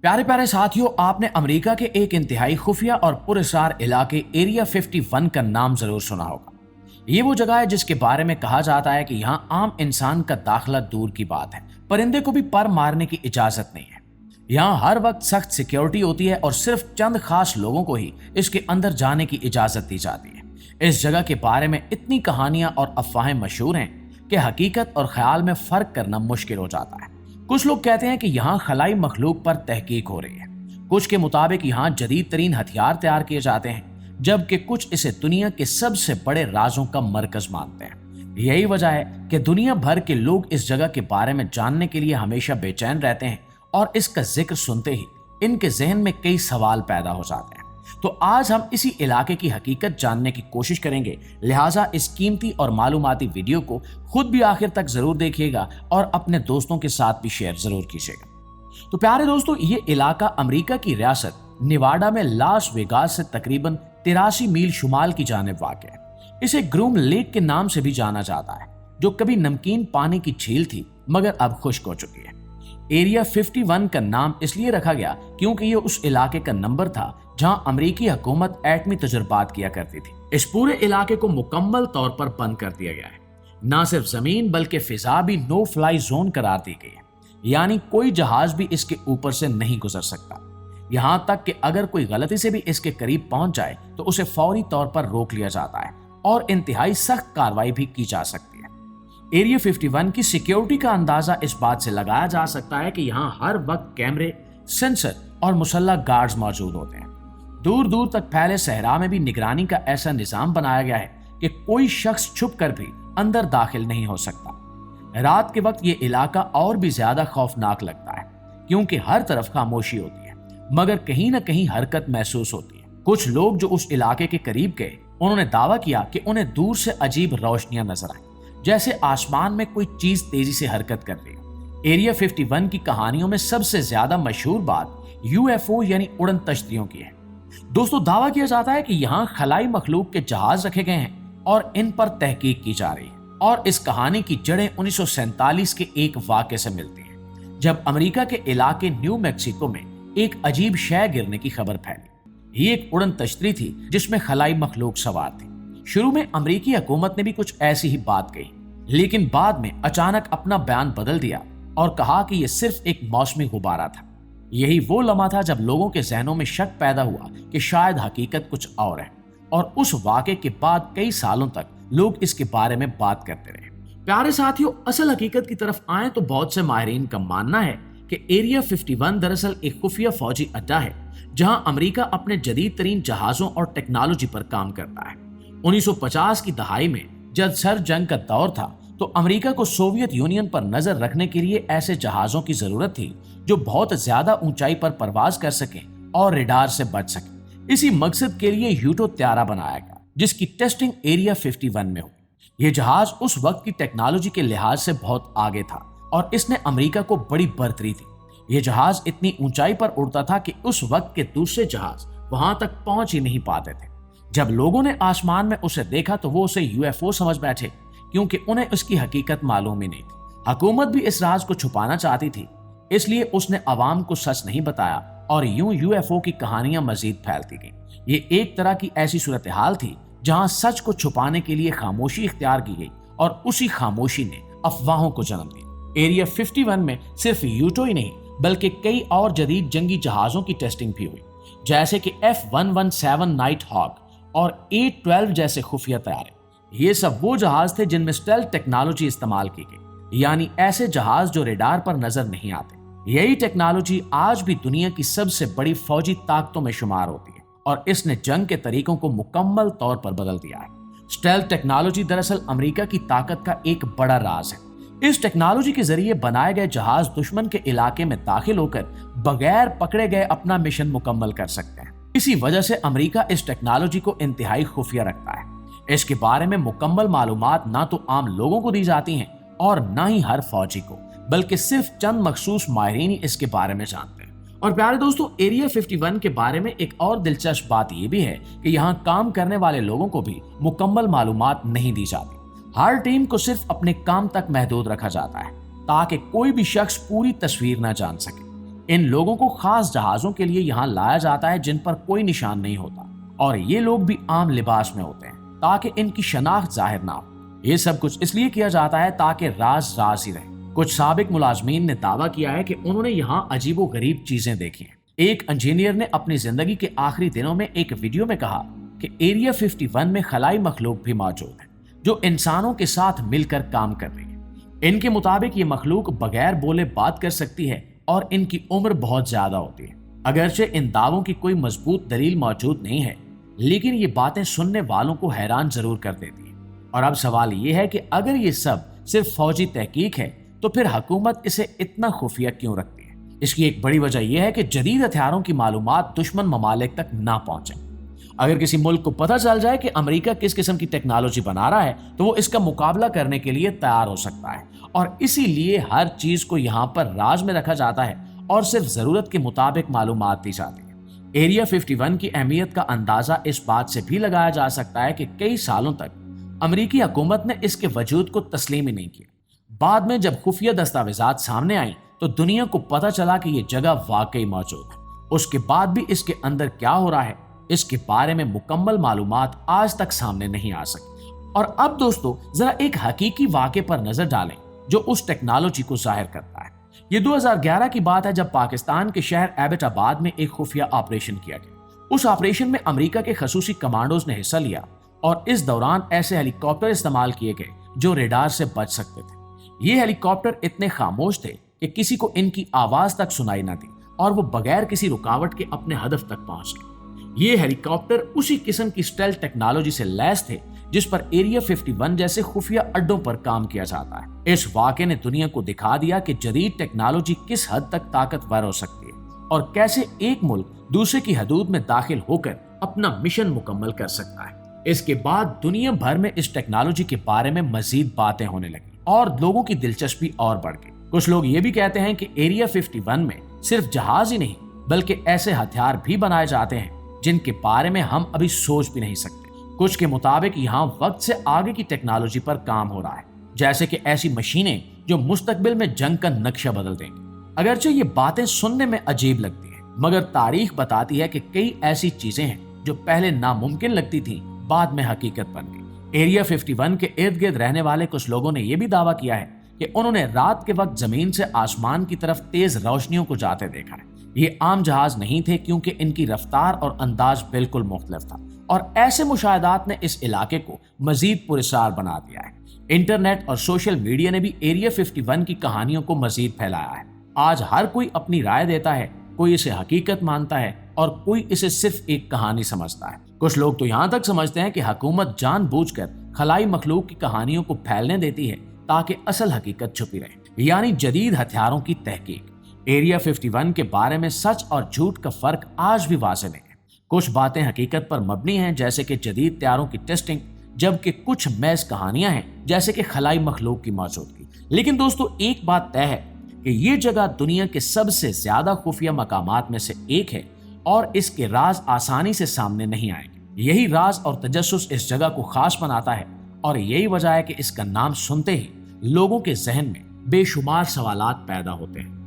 प्यारे प्यारे साथियों, आपने अमेरिका के एक इंतहाई खुफिया और पुरअसरार इलाके एरिया 51 का नाम जरूर सुना होगा। ये वो जगह है जिसके बारे में कहा जाता है कि यहाँ आम इंसान का दाखिला दूर की बात है, परिंदे को भी पर मारने की इजाजत नहीं है। यहाँ हर वक्त सख्त सिक्योरिटी होती है और सिर्फ चंद खास लोगों को ही इसके अंदर जाने की इजाजत दी जाती है। इस जगह के बारे में इतनी कहानियां और अफवाहें मशहूर हैं कि हकीकत और ख्याल में फर्क करना मुश्किल हो जाता है। कुछ लोग कहते हैं कि यहाँ खलाई मखलूक पर तहकीक हो रही है, कुछ के मुताबिक यहाँ जदीद तरीन हथियार तैयार किए जाते हैं, जबकि कुछ इसे दुनिया के सबसे बड़े राजों का मरकज मानते हैं। यही वजह है कि दुनिया भर के लोग इस जगह के बारे में जानने के लिए हमेशा बेचैन रहते हैं और इसका जिक्र सुनते ही इनके जहन में कई सवाल पैदा हो जाते हैं। तो आज हम इसी इलाके की हकीकत जानने की कोशिश करेंगे, लिहाजा इस कीमती और मालूमाती वीडियो को खुद भी आखिर तक जरूर देखिएगा और अपने दोस्तों के साथ भी शेयर जरूर कीजिएगा। तो प्यारे दोस्तों, ये इलाका अमेरिका की रियासत निवाडा में लास वेगास से तकरीबन 83 मील शुमाल की जानिब वाक़ है। इसे ग्रूम लेक के नाम से भी जाना जाता है, जो कभी नमकीन पानी की झील थी मगर अब खुश्क हो चुकी है। एरिया 51 का नाम इसलिए रखा गया क्योंकि ये उस इलाके का नंबर था जहां अमेरिकी हुकूमत एटमी तजुर्बात किया करती थी। इस पूरे इलाके को मुकम्मल तौर पर बंद कर दिया गया है। न सिर्फ जमीन बल्कि फिजा भी नो फ्लाई जोन करार दी गई है, यानी कोई जहाज भी इसके ऊपर से नहीं गुजर सकता। यहां तक कि अगर कोई गलती से भी इसके करीब पहुंच जाए तो उसे फौरी तौर पर रोक लिया जाता है और इंतहाई सख्त कार्रवाई भी की जा सकती है। एरिया 51 की सिक्योरिटी का अंदाजा इस बात से लगाया जा सकता है कि यहाँ हर वक्त कैमरे, सेंसर और मुसल्लह गार्ड्स मौजूद होते हैं। दूर दूर तक फैले सहरा में भी निगरानी का ऐसा निजाम बनाया गया है कि कोई शख्स छुप कर भी अंदर दाखिल नहीं हो सकता। रात के वक्त ये इलाका और भी ज्यादा खौफनाक लगता है क्योंकि हर तरफ खामोशी होती है, मगर कहीं ना कहीं हरकत महसूस होती है। कुछ लोग जो उस इलाके के करीब गए, उन्होंने दावा किया कि उन्हें दूर से अजीब रोशनियां नजर आई, जैसे आसमान में कोई चीज तेजी से हरकत कर रही है। एरिया 51 की कहानियों में सबसे ज्यादा मशहूर बात यूएफओ यानी उड़न तश्तियों की है। दोस्तों, दावा किया जाता है कि यहाँ खलाई मखलूक के जहाज रखे गए हैं और इन पर तहकीक की जा रही है, और इस कहानी की जड़ें 1947 के एक वाक़े से मिलती हैं, जब अमेरिका के इलाके न्यू मैक्सिको में एक अजीब शय गिरने की खबर फैली। ये एक उड़न तश्ती थी जिसमें खलाई मखलूक सवार थी। शुरू में अमेरिकी हुकूमत ने भी कुछ ऐसी ही बात कही, लेकिन बाद में अचानक अपना बयान बदल दिया और कहा कि यह सिर्फ एक मौसमी गुब्बारा था। यही वो लम्हा था जब लोगों के जहनों में शक पैदा हुआ कि शायद हकीकत कुछ और है, और उस वाक़े के बाद कई सालों तक लोग इसके बारे में बात करते रहे। प्यारे साथियों, असल हकीकत की तरफ आए तो बहुत से माहिरीन का मानना है कि एरिया 51 दरअसल एक खुफिया फौजी अड्डा है जहां अमेरिका अपने जदीद तरीन जहाजों और टेक्नोलॉजी पर काम करता है। 1950 की दहाई में जब सर्द जंग का दौर था तो अमेरिका को सोवियत यूनियन पर नजर रखने के लिए ऐसे जहाजों की जरूरत थी जो बहुत ज्यादा ऊंचाई पर परवाज कर सकें और रेडार से बच सकें। इसी मकसद के लिए यूटो त्यारा बनाया गया, जिसकी टेस्टिंग एरिया 51 में हुई। यह जहाज उस वक्त की टेक्नोलॉजी के लिहाज से बहुत आगे था और इसने अमेरिका को बड़ी बरतरी थी। यह जहाज इतनी ऊंचाई पर उड़ता था कि उस वक्त के दूसरे जहाज वहां तक पहुंच ही नहीं पाते थे। जब लोगों ने आसमान में उसे देखा तो वो उसे यूएफओ समझ बैठे, क्योंकि उन्हें उसकी हकीकत मालूम ही नहीं थी। हुकूमत भी इस राज को छुपाना चाहती थी, इसलिए उसने अवाम को सच नहीं बताया और यूं यूएफओ की कहानियां मजीद फैलती गईं। ये एक तरह की ऐसी सूरत हाल थी जहां सच को छुपाने के लिए खामोशी इख्तियार की गई और उसी खामोशी ने अफवाहों को जन्म दिया। एरिया 51 में सिर्फ यूटो ही नहीं बल्कि कई और जदीद जंगी जहाजों की टेस्टिंग भी हुई, जैसे कि F117 नाइट हॉक और A-12 जैसे खुफिया तैयारे। ये सब वो जहाज थे जिनमें स्टेल्थ टेक्नोलॉजी इस्तेमाल की गई, यानी ऐसे जहाज जो रेडार पर नजर नहीं आते। यही टेक्नोलॉजी आज भी दुनिया की सबसे बड़ी फौजी ताकतों में शुमार होती है और इसने जंग के तरीकों को मुकम्मल तौर पर बदल दिया है। स्टेल्थ टेक्नोलॉजी दरअसल अमेरिका की ताकत का एक बड़ा राज है। इस टेक्नोलॉजी के जरिए बनाए गए जहाज दुश्मन के इलाके में दाखिल होकर बगैर पकड़े गए अपना मिशन मुकम्मल कर सकते हैं। इसी वजह से अमेरिका इस टेक्नोलॉजी को इंतहाई खुफिया रखता है। इसके बारे में मुकम्मल मालूमात ना तो आम लोगों को दी जाती हैं और ना ही हर फौजी को, बल्कि सिर्फ चंद मखसूस माहिरीन ही इसके बारे में जानते हैं। और प्यारे दोस्तों, एरिया 51 के बारे में एक और दिलचस्प बात यह भी है कि यहाँ काम करने वाले लोगों को भी मुकम्मल मालूमात नहीं दी जाती। हर टीम को सिर्फ अपने काम तक महदूद रखा जाता है ताकि कोई भी शख्स पूरी तस्वीर न जान सके। इन लोगों को खास जहाजों के लिए यहाँ लाया जाता है जिन पर कोई निशान नहीं होता, और ये लोग भी आम लिबास में होते हैं ताकि इनकी शनाख्त जाहिर ना हो। ये सब कुछ इसलिए किया जाता है ताकि राज राज ही रहे। कुछ साबिक मुलाजमीन ने दावा किया है कि उन्होंने यहाँ अजीबो गरीब चीजें देखी हैं। एक इंजीनियर ने अपनी जिंदगी के आखिरी दिनों में एक वीडियो में कहा कि एरिया 51 में खलाई मखलूक भी मौजूद है जो इंसानों के साथ मिलकर काम कर रही है। इनके मुताबिक ये मखलूक बगैर बोले बात कर सकती है और इनकी उम्र बहुत ज्यादा होती है। अगरचे इन दावों की कोई मजबूत दलील मौजूद नहीं है, लेकिन ये बातें सुनने वालों को हैरान जरूर कर देती है। और अब सवाल ये है कि अगर ये सब सिर्फ फौजी तहकीक है तो फिर हुकूमत इसे इतना खुफिया क्यों रखती है? इसकी एक बड़ी वजह यह है कि जदीद हथियारों की मालूमात दुश्मन ममालिक तक ना पहुंचे। अगर किसी मुल्क को पता चल जाए कि अमेरिका किस किस्म की टेक्नोलॉजी बना रहा है तो वो इसका मुकाबला करने के लिए तैयार हो सकता है, और इसीलिए हर चीज को यहाँ पर राज में रखा जाता है और सिर्फ जरूरत के मुताबिक मालूमात दी जाती है। एरिया 51 की अहमियत का अंदाजा इस बात से भी लगाया जा सकता है कि कई सालों तक अमेरिकी हुकूमत ने इसके वजूद को तस्लीम ही नहीं किया। बाद में जब खुफिया दस्तावेजात सामने आई तो दुनिया को पता चला कि ये जगह वाकई मौजूद है। उसके बाद भी इसके अंदर क्या हो रहा है इसके बारे में मुकम्मल मालूमात आज तक सामने नहीं आ सकी। और अब दोस्तों जरा एक हकीकी वाक़े पर नजर डालें जो उस टेक्नोलॉजी को जाहिर करता है। ये 2011 की बात है जब पाकिस्तान के शहर एबटाबाद में एक खुफिया ऑपरेशन किया गया। उस ऑपरेशन में अमेरिका के खसूसी कमांडोज ने हिस्सा लिया और इस दौरान ऐसे हेलीकॉप्टर इस्तेमाल किए गए जो रेडार से बच सकते थे। ये हेलीकॉप्टर इतने खामोश थे कि किसी को इनकी आवाज तक सुनाई न दी और वो बगैर किसी रुकावट के अपने हदफ तक पहुंच गए। ये हेलीकॉप्टर उसी किस्म की स्टेल्थ टेक्नोलॉजी से लैस थे जिस पर एरिया 51 जैसे खुफिया अड्डों पर काम किया जाता है। इस वाक़े ने दुनिया को दिखा दिया कि जदीद टेक्नोलॉजी किस हद तक ताकतवर हो सकती है और कैसे एक मुल्क दूसरे की हदूद में दाखिल होकर अपना मिशन मुकम्मल कर सकता है। इसके बाद दुनिया भर में इस टेक्नोलॉजी के बारे में मजीद बातें होने लगी और लोगों की दिलचस्पी और बढ़ गई। कुछ लोग ये भी कहते हैं कि एरिया 51 में सिर्फ जहाज ही नहीं बल्कि ऐसे हथियार भी बनाए जाते हैं जिनके बारे में हम अभी सोच भी नहीं सकते। कुछ के मुताबिक यहाँ वक्त से आगे की टेक्नोलॉजी पर काम हो रहा है, जैसे कि ऐसी मशीनें जो मुस्तकबिल में जंग का नक्शा बदल देंगी। अगरचे ये बातें सुनने में अजीब लगती है, मगर तारीख बताती है कि कई ऐसी चीजें हैं जो पहले नामुमकिन लगती थी बाद में हकीकत बन गई। एरिया 51 के इर्द गिर्द रहने वाले कुछ लोगों ने यह भी दावा किया है कि उन्होंने रात के वक्त जमीन से आसमान की तरफ तेज रोशनियों को जाते देखा है। ये आम जहाज नहीं थे क्योंकि इनकी रफ्तार और अंदाज बिल्कुल मुख्तलिफ था, और ऐसे मुशाहदात ने इस इलाके को मजीद पुरस्कार बना दिया है। इंटरनेट और सोशल मीडिया ने भी एरिया 51 की कहानियों को मजीद फैलाया है। आज हर कोई अपनी राय देता है, कोई इसे हकीकत मानता है और कोई इसे सिर्फ एक कहानी समझता है। कुछ लोग तो यहाँ तक समझते हैं कि हुकूमत जानबूझकर खलाई मखलूक की कहानियों को फैलने देती है ताकि असल हकीकत छुपी रहे, यानी जदीद हथियारों की तहकीक। एरिया 51 के बारे में सच और झूठ का फर्क आज भी वाज़ेह नहीं है। कुछ बातें हकीकत पर मबनी हैं जैसे कि जदीद तैयारों की टेस्टिंग, जबकि कुछ महज कहानियां हैं जैसे कि खलाई मखलूक की मौजूदगी। लेकिन दोस्तों एक बात तय है कि ये जगह दुनिया के सबसे ज्यादा खुफिया मकामात में से एक है और इसके राज आसानी से सामने नहीं आएंगे। यही राज और तजस्सुस इस जगह को खास बनाता है और यही वजह है कि इसका नाम सुनते ही लोगों के जहन में बेशुमार सवालात पैदा होते हैं।